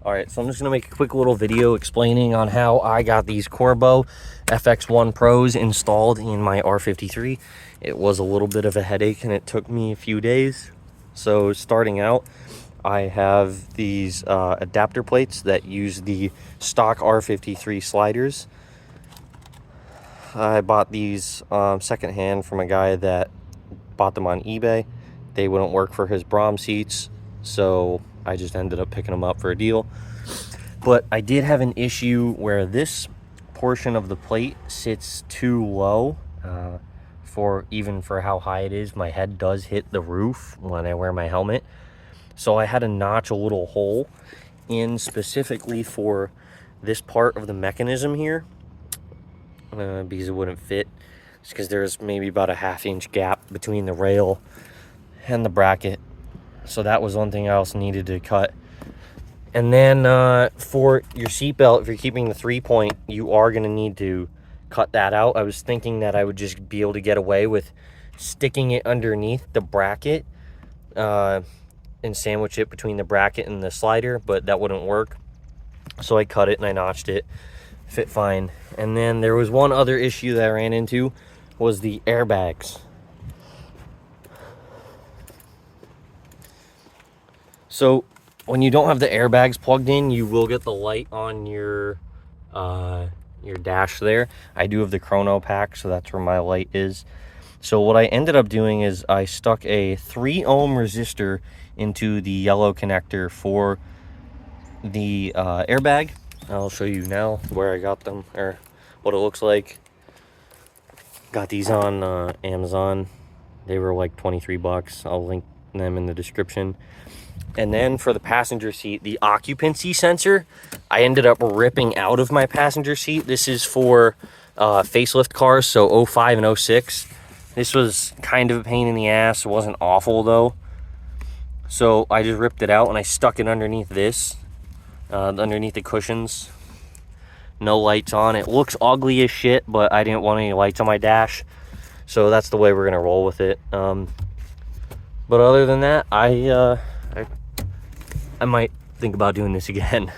All right, so I'm just gonna make a quick little video explaining on how I got these Corbeau FX1 Pros installed in my R53. It was a little bit of a headache and it took me a few days. So starting out, I have these adapter plates that use the stock R53 sliders. I bought these secondhand from a guy that bought them on eBay. They wouldn't work for his Brom seats, so I just ended up picking them up for a deal. But I did have an issue where this portion of the plate sits too low for how high it is. My head does hit the roof when I wear my helmet, so I had to notch a little hole in specifically for this part of the mechanism here because it wouldn't fit. It's because there's maybe about a 1/2 inch gap between the rail and the bracket. So that was one thing I also needed to cut. And then for your seatbelt, if you're keeping the 3-point, you are going to need to cut that out. I was thinking that I would just be able to get away with sticking it underneath the bracket and sandwich it between the bracket and the slider, but that wouldn't work. So I cut it and I notched it. Fit fine. And then there was one other issue that I ran into, was the airbags. So when you don't have the airbags plugged in, you will get the light on your dash there. I do have the chrono pack, so that's where my light is. So what I ended up doing is I stuck a 3 ohm resistor into the yellow connector for the airbag. I'll show you now where I got them, or what it looks like. Got these on Amazon. They were like 23 bucks. I'll link them in the description. And then for the passenger seat, the occupancy sensor, I ended up ripping out of my passenger seat. This is for facelift cars, so 05 and 06. This was kind of a pain in the ass. It wasn't awful though. So I just ripped it out and I stuck it underneath this, underneath the cushions. No lights on. It looks ugly as shit, but I didn't want any lights on my dash. So that's the way we're gonna roll with it. But other than that, I might think about doing this again.